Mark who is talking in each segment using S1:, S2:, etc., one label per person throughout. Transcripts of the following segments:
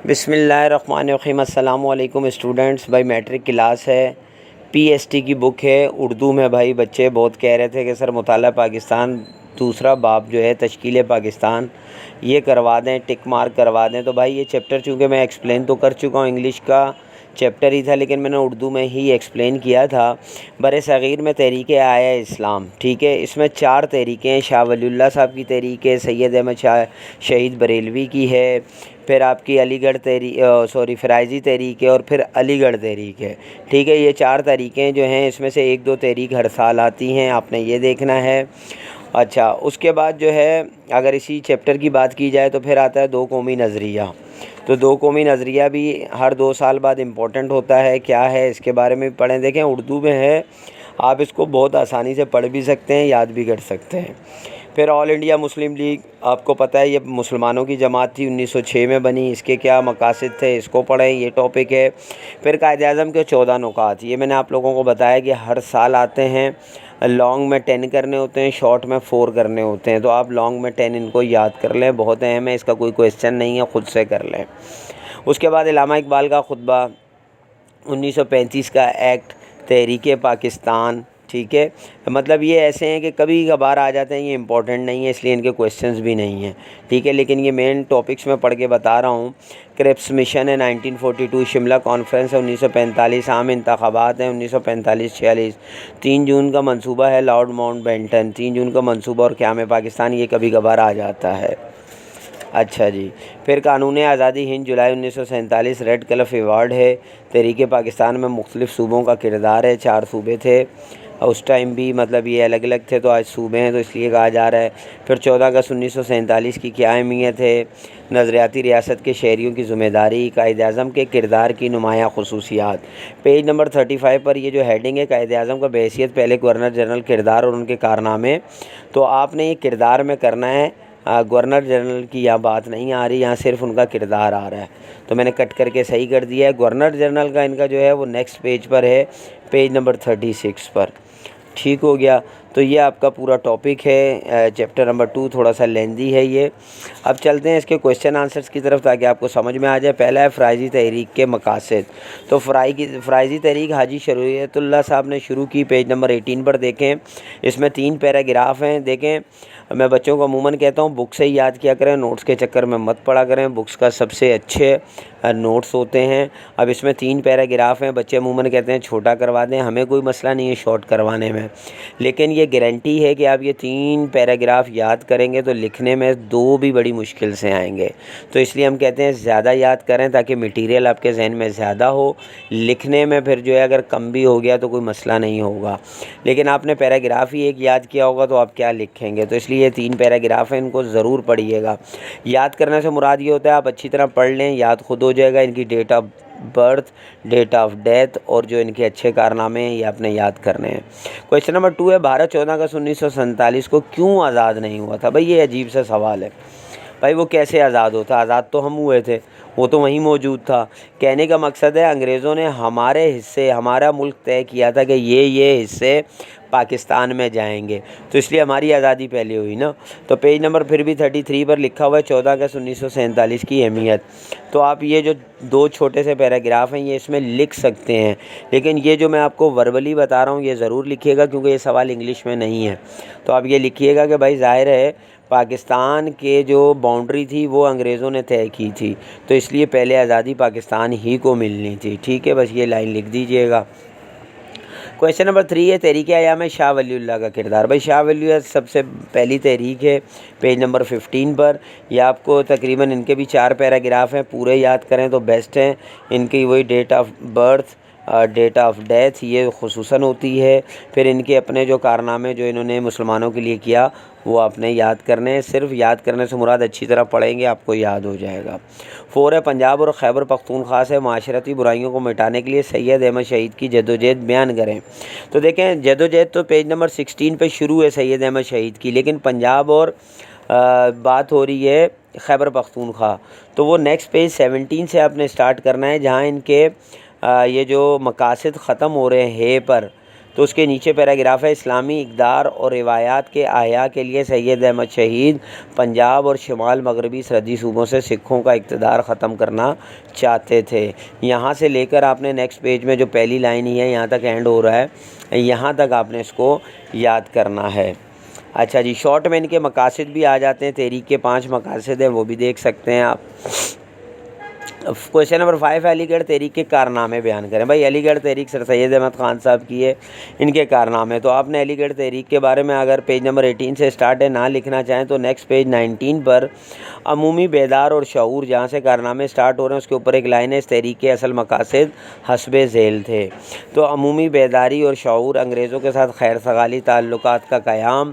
S1: بسم اللہ الرحمن الرحیم۔ السلام علیکم اسٹوڈنٹس۔ بھائی میٹرک کلاس ہے، پی ایس ٹی کی بک ہے اردو میں۔ بھائی بچے بہت کہہ رہے تھے کہ سر مطالعہ پاکستان دوسرا باب جو ہے تشکیل پاکستان یہ کروا دیں، ٹک مارک کروا دیں۔ تو بھائی یہ چیپٹر چونکہ میں ایکسپلین تو کر چکا ہوں، انگلش کا چیپٹر ہی تھا لیکن میں نے اردو میں ہی ایکسپلین کیا تھا۔ بر صغیر میں تحریک آیا اسلام، ٹھیک ہے، اس میں 4 تحریکیں، شاہ ولی اللہ صاحب کی تحریک ہے، سید احمد شاہ شہید بریلوی کی ہے، پھر آپ کی علی گڑھ فرائضی تحریک ہے، اور پھر علی گڑھ تحریک ہے، ٹھیک ہے۔ یہ 4 تحریکیں جو ہیں اس میں سے 1-2 تحریک ہر سال آتی ہیں، آپ نے یہ دیکھنا ہے۔ اچھا، اس کے بعد جو ہے اگر اسی چیپٹر کی بات کی جائے تو پھر آتا ہے 2 قومی نظریہ۔ تو 2 قومی نظریہ بھی ہر 2 سال بعد امپورٹنٹ ہوتا ہے، کیا ہے اس کے بارے میں پڑھیں۔ دیکھیں اردو میں ہے، آپ اس کو بہت آسانی سے پڑھ بھی سکتے ہیں، یاد بھی کر سکتے ہیں۔ پھر آل انڈیا مسلم لیگ، آپ کو پتہ ہے یہ مسلمانوں کی جماعت تھی، 1906 میں بنی، اس کے کیا مقاصد تھے اس کو پڑھیں، یہ ٹاپک ہے۔ پھر قائد اعظم کے 14 نکات، یہ میں نے آپ لوگوں کو بتایا کہ ہر سال آتے ہیں۔ لانگ میں 10 کرنے ہوتے ہیں، شارٹ میں 4 کرنے ہوتے ہیں، تو آپ لانگ میں 10 ان کو یاد کر لیں، بہت اہم ہے، اس کا کوئی کویسچن نہیں ہے، خود سے کر لیں۔ اس کے بعد علامہ اقبال کا خطبہ، 1935 کا ایکٹ، تحریک پاکستان، ٹھیک ہے۔ مطلب یہ ایسے ہیں کہ کبھی کبھار آ جاتے ہیں، یہ امپورٹنٹ نہیں ہے اس لیے ان کے کویسچنز بھی نہیں ہیں، ٹھیک ہے، لیکن یہ مین ٹاپکس میں پڑھ کے بتا رہا ہوں۔ کرپس مشن ہے 1942، شملہ کانفرنس ہے 1945، عام انتخابات ہیں 1945-46، 3 جون کا منصوبہ ہے لارڈ ماؤنٹ بیٹن، 3 جون کا منصوبہ اور قیام پاکستان، یہ کبھی کبھار آ جاتا ہے۔ اچھا جی، پھر قانون آزادی ہند، جولائی 1947، ریڈ کلف ایوارڈ ہے۔ تحریک پاکستان میں مختلف صوبوں کا کردار ہے، 4 صوبے تھے اس ٹائم بھی، مطلب یہ الگ الگ تھے تو آج صوبے ہیں تو اس لیے کہا جا رہا ہے۔ پھر 14 اگست 1947 کی کیا اہمیت ہے؟ نظریاتی ریاست کے شہریوں کی ذمہ داری، قائد اعظم کے کردار کی نمایاں خصوصیات۔ پیج نمبر 35 پر یہ جو ہیڈنگ ہے، قائد اعظم کا بحیثیت پہلے گورنر جنرل کردار اور ان کے کارنامے، تو آپ نے یہ کردار میں کرنا ہے، گورنر جنرل کی یہاں بات نہیں آ رہی، یہاں صرف ان کا کردار آ رہا ہے، تو میں نے کٹ کر کے صحیح کر دیا ہے۔ گورنر جنرل کا ان کا جو ہے وہ نیکسٹ پیج پر ہے، پیج نمبر 36 پر، ٹھیک ہو گیا۔ تو یہ آپ کا پورا ٹاپک ہے، چیپٹر نمبر 2 تھوڑا سا لیندی ہے یہ۔ اب چلتے ہیں اس کے کویسچن آنسرز کی طرف تاکہ آپ کو سمجھ میں آ جائے۔ پہلا ہے فرائضی تحریک کے مقاصد۔ تو فرائضی تحریک حاجی شریعت اللہ صاحب نے شروع کی، پیج نمبر 18 پر دیکھیں، اس میں 3 پیراگراف ہیں۔ دیکھیں میں بچوں کو عموماً کہتا ہوں بک سے ہی یاد کیا کریں، نوٹس کے چکر میں مت پڑھا کریں، بکس کا سب سے اچھے نوٹس ہوتے ہیں۔ اب اس میں 3 پیراگراف ہیں، بچے عموماً کہتے ہیں چھوٹا کروا دیں، ہمیں کوئی مسئلہ نہیں ہے شارٹ کروانے میں، لیکن یہ گارنٹی ہے کہ آپ یہ 3 پیراگراف یاد کریں گے تو لکھنے میں 2 بھی بڑی مشکل سے آئیں گے، تو اس لیے ہم کہتے ہیں زیادہ یاد کریں تاکہ میٹیریل آپ کے ذہن میں زیادہ ہو، لکھنے میں پھر جو ہے اگر کم بھی ہو گیا تو کوئی مسئلہ نہیں ہوگا، لیکن آپ نے پیراگراف ہی ایک یاد کیا ہوگا تو آپ کیا لکھیں گے، تو اس لیے یہ 3 پیراگراف ہیں، ان کو ضرور پڑھیے گا۔ یاد کرنے سے مراد یہ ہوتا ہے آپ اچھی طرح پڑھ لیں، یاد خود ہو جائے گا، ان کی date of birth, date of death اور جو ان کے اچھے کارنامے ہیں یہ آپ نے یاد کرنے ہیں۔ کویسچن نمبر 2 ہے، بھارت 14 اگست 1947 کو کیوں آزاد نہیں ہوا تھا؟ بھائی یہ عجیب سا سوال ہے، بھائی وہ کیسے آزاد ہوتا؟ آزاد تو ہم ہوئے تھے، وہ تو وہیں موجود تھا۔ کہنے کا مقصد ہے انگریزوں نے ہمارے حصے، ہمارا ملک طے کیا تھا کہ یہ حصے پاکستان میں جائیں گے، تو اس لیے ہماری آزادی پہلے ہوئی نا۔ تو پیج نمبر پھر بھی 33 پر لکھا ہوا ہے 14 اگست 1947 کی اہمیت، تو آپ یہ جو 2 چھوٹے سے پیراگراف ہیں یہ اس میں لکھ سکتے ہیں، لیکن یہ جو میں آپ کو وربلی بتا رہا ہوں یہ ضرور لکھیے گا کیونکہ یہ سوال انگلش میں نہیں ہے، تو آپ یہ لکھیے گا کہ بھائی ظاہر ہے پاکستان کے جو باؤنڈری تھی وہ انگریزوں نے طے کی تھی، تو اس لیے پہلے آزادی پاکستان ہی کو ملنی تھی، ٹھیک ہے، بس یہ لائن لکھ دیجئے گا۔ کویسچن نمبر 3 ہے، تحریک ایام شاہ ولی اللہ کا کردار۔ بھائی شاہ ولی اللہ سب سے پہلی تحریک ہے، پیج نمبر 15 پر، یہ آپ کو تقریباً ان کے بھی 4 پیراگراف ہیں، پورے یاد کریں تو بیسٹ ہیں۔ ان کی وہی date of birth, date of death یہ خصوصاً ہوتی ہے، پھر ان کے اپنے جو کارنامے جو انہوں نے مسلمانوں کے لیے کیا وہ آپ نے یاد کرنے ہیں، صرف یاد کرنے سے مراد اچھی طرح پڑھیں گے آپ کو یاد ہو جائے گا۔ 4 ہے، پنجاب اور خیبر پختونخوا سے معاشرتی برائیوں کو مٹانے کے لیے سید احمد شہید کی جدوجہد بیان کریں۔ تو دیکھیں جدوجہد تو پیج نمبر 16 پہ شروع ہے سید احمد شہید کی، لیکن پنجاب اور بات ہو رہی ہے خیبر پختونخوا، تو وہ نیکسٹ پیج 17 سے آپ نے سٹارٹ کرنا ہے جہاں ان کے یہ جو مقاصد ختم ہو رہے ہیں ہے پر، تو اس کے نیچے پیراگراف ہے اسلامی اقدار اور روایات کے احیاء کے لیے سید احمد شہید پنجاب اور شمال مغربی سرحدی صوبوں سے سکھوں کا اقتدار ختم کرنا چاہتے تھے۔ یہاں سے لے کر آپ نے نیکسٹ پیج میں جو پہلی لائن ہی ہے یہاں تک اینڈ ہو رہا ہے، یہاں تک آپ نے اس کو یاد کرنا ہے۔ اچھا جی، شارٹ میں ان کے مقاصد بھی آ جاتے ہیں، تحریک کے 5 مقاصد ہیں وہ بھی دیکھ سکتے ہیں آپ۔ کویشچن نمبر 5 ہے علی گڑھ تحریک کے کارنامے بیان کریں۔ بھائی علی گڑھ تحریک سر سید احمد خان صاحب کی ہے، ان کے کارنامے تو آپ نے علی گڑھ تحریک کے بارے میں اگر پیج نمبر 18 سے سٹارٹ ہے نہ لکھنا چاہیں تو نیکسٹ پیج 19 پر عمومی بیدار اور شعور، جہاں سے کارنامے سٹارٹ ہو رہے ہیں اس کے اوپر ایک لائن ہے اس تحریک کے اصل مقاصد حسب ذیل تھے۔ تو عمومی بیداری اور شعور، انگریزوں کے ساتھ خیر سگالی تعلقات کا قیام۔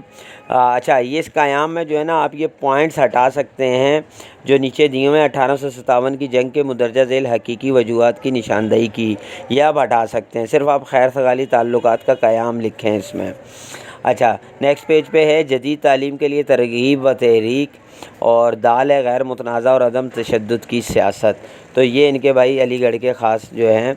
S1: اچھا، یہ اس قیام میں جو ہے نا آپ یہ پوائنٹس ہٹا سکتے ہیں جو نیچے دیے ہوئے ہیں۔ 1857 کی جنگ کے مندرجہ ذیل حقیقی وجوہات کی نشاندہی کی، یہ آپ ہٹا سکتے ہیں، صرف آپ خیر سگالی تعلقات کا قیام لکھیں اس میں۔ اچھا، نیکسٹ پیج پہ ہے جدید تعلیم کے لیے ترغیب و تحریک اور دال ہے غیر متنازع اور عدم تشدد کی سیاست۔ تو یہ ان کے بھائی علی گڑھ کے خاص جو ہیں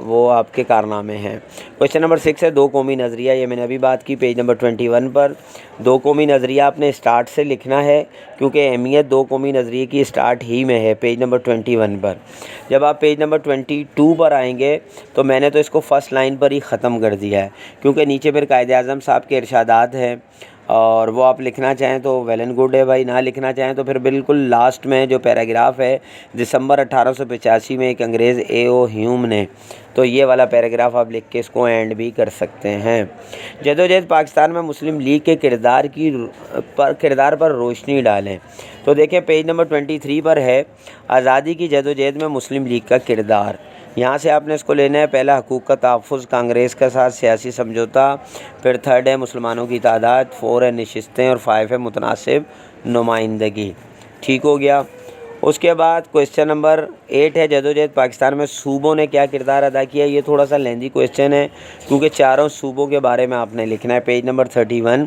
S1: وہ آپ کے کارنامے ہیں۔ کویشچن نمبر 6 ہے دو قومی نظریہ، یہ میں نے ابھی بات کی پیج نمبر 21 پر۔ دو قومی نظریہ آپ نے اسٹارٹ سے لکھنا ہے کیونکہ اہمیت دو قومی نظریے کی اسٹارٹ ہی میں ہے، پیج نمبر 21 پر۔ جب آپ پیج نمبر 22 پر آئیں گے تو میں نے تو اس کو فرسٹ لائن پر ہی ختم کر دیا ہے کیونکہ نیچے پھر قائد اعظم صاحب کے ارشادات ہیں اور وہ آپ لکھنا چاہیں تو ویل اینڈ گڈ ہے بھائی، نہ لکھنا چاہیں تو پھر بالکل لاسٹ میں جو پیراگراف ہے دسمبر 1885 میں ایک انگریز اے او ہیوم نے، تو یہ والا پیراگراف آپ لکھ کے اس کو اینڈ بھی کر سکتے ہیں۔ جدوجہد پاکستان میں مسلم لیگ کے کردار پر روشنی ڈالیں۔ تو دیکھیں پیج نمبر 23 پر ہے آزادی کی جدوجہد میں مسلم لیگ کا کردار۔ یہاں سے آپ نے اس کو لینا ہے، پہلا حقوق کا تحفظ، کانگریس کے ساتھ سیاسی سمجھوتا، پھر 3 ہے مسلمانوں کی تعداد، 4 ہے نشستیں اور 5 ہے متناسب نمائندگی۔ ٹھیک ہو گیا۔ اس کے بعد کویشچن نمبر 8 ہے جدوجہد پاکستان میں صوبوں نے کیا کردار ادا کیا۔ یہ تھوڑا سا لیندی کویشچن ہے کیونکہ چاروں صوبوں کے بارے میں آپ نے لکھنا ہے۔ پیج نمبر 31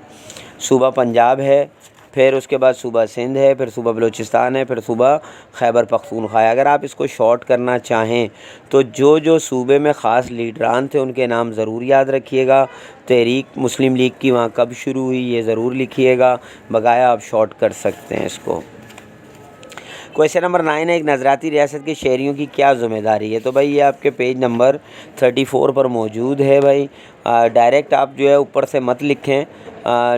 S1: صوبہ پنجاب ہے، پھر اس کے بعد صوبہ سندھ ہے، پھر صوبہ بلوچستان ہے، پھر صوبہ خیبر پختونخوا ہے۔ اگر آپ اس کو شارٹ کرنا چاہیں تو جو صوبے میں خاص لیڈران تھے ان کے نام ضرور یاد رکھیے گا۔ تحریک مسلم لیگ کی وہاں کب شروع ہوئی یہ ضرور لکھیے گا، بقایا آپ شارٹ کر سکتے ہیں اس کو۔ کویشچن نمبر 9 ہے ایک نظریاتی ریاست کے شہریوں کی کیا ذمہ داری ہے۔ تو بھائی یہ آپ کے پیج نمبر 34 پر موجود ہے بھائی۔ ڈائریکٹ آپ جو ہے اوپر سے مت لکھیں،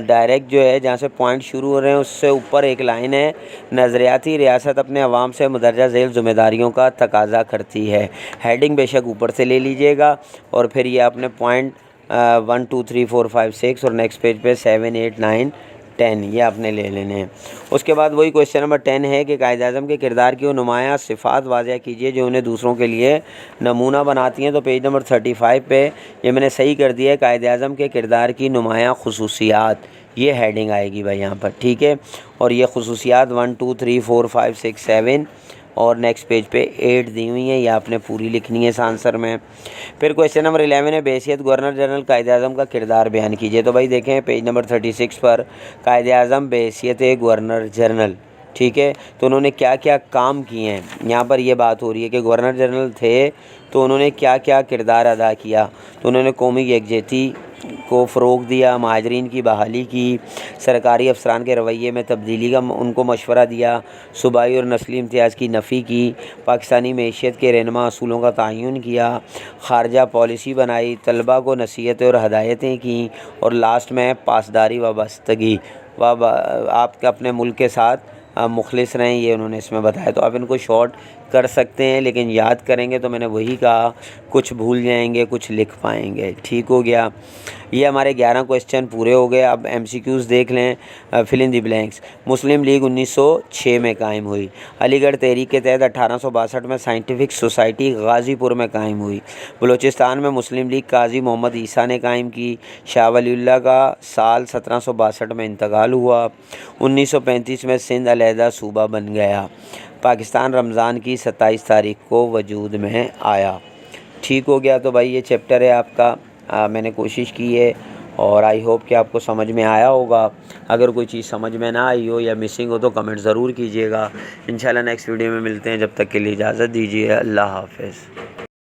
S1: ڈائریکٹ جو ہے جہاں سے پوائنٹ شروع ہو رہے ہیں اس سے اوپر ایک لائن ہے نظریاتی ریاست اپنے عوام سے مندرجہ ذیل ذمہ داریوں کا تقاضا کرتی ہے۔ ہیڈنگ بے شک اوپر سے لے لیجئے گا اور پھر یہ اپنے پوائنٹ 1 2 3 4 5 6 اور نیکسٹ پیج پہ 7 8 9 10 یہ آپ نے لے لینے ہیں۔ اس کے بعد وہی کویشچن نمبر 10 ہے کہ قائد اعظم کے کردار کی وہ نمایاں صفات واضح کیجیے جو انہیں دوسروں کے لیے نمونہ بناتی ہیں۔ تو پیج نمبر 35 پہ یہ میں نے صحیح کر دیا ہے، قائد اعظم کے کردار کی نمایاں خصوصیات، یہ ہیڈنگ آئے گی بھائی یہاں پر، ٹھیک ہے۔ اور یہ خصوصیات 1 2 3 4 5 6 7 اور نیکسٹ پیج پہ 8 دی ہوئی ہیں، یہ آپ نے پوری لکھنی ہے اس آنسر میں۔ پھر کویشچن نمبر 11 ہے بحیثیت گورنر جنرل قائد اعظم کا کردار بیان کیجیے۔ تو بھائی دیکھیں پیج نمبر 36 پر قائد اعظم بحیثیت گورنر جنرل، ٹھیک ہے، تو انہوں نے کیا کیا کام کیے ہیں، یہاں پر یہ بات ہو رہی ہے کہ گورنر جنرل تھے تو انہوں نے کیا کیا کردار ادا کیا۔ تو انہوں نے قومی یکجہتی کو فروغ دیا، مہاجرین کی بحالی کی، سرکاری افسران کے رویے میں تبدیلی کا ان کو مشورہ دیا، صوبائی اور نسلی امتیاز کی نفی کی، پاکستانی معیشت کے رہنما اصولوں کا تعین کیا، خارجہ پالیسی بنائی، طلباء کو نصیحتیں اور ہدایتیں کیں، اور لاسٹ میں پاسداری وابستگی، آپ کے اپنے ملک کے ساتھ مخلص رہیں، یہ انہوں نے اس میں بتایا۔ تو آپ ان کو شارٹ کر سکتے ہیں لیکن یاد کریں گے تو میں نے وہی کہا، کچھ بھول جائیں گے کچھ لکھ پائیں گے، ٹھیک ہو گیا۔ یہ ہمارے 11 کویشچن پورے ہو گئے۔ اب MCQs دیکھ لیں، فل ان دی بلینکس۔ مسلم لیگ 1906 میں قائم ہوئی۔ علی گڑھ تحریک کے تحت 1862 میں سائنٹیفک سوسائٹی غازی پور میں قائم ہوئی۔ بلوچستان میں مسلم لیگ قاضی محمد عیسیٰ نے قائم کی۔ شاہ ولی اللہ کا سال 1762 میں انتقال ہوا۔ 1935 میں سندھ علیحدہ صوبہ بن گیا۔ پاکستان رمضان کی 27 تاریخ کو وجود میں آیا۔ ٹھیک ہو گیا۔ تو بھائی یہ چیپٹر ہے آپ کا، میں نے کوشش کی ہے اور آئی ہوپ کہ آپ کو سمجھ میں آیا ہوگا۔ اگر کوئی چیز سمجھ میں نہ آئی ہو یا مسنگ ہو تو کمنٹ ضرور کیجیے گا۔ انشاءاللہ نیکسٹ ویڈیو میں ملتے ہیں، جب تک کے لیے اجازت دیجیے، اللہ حافظ۔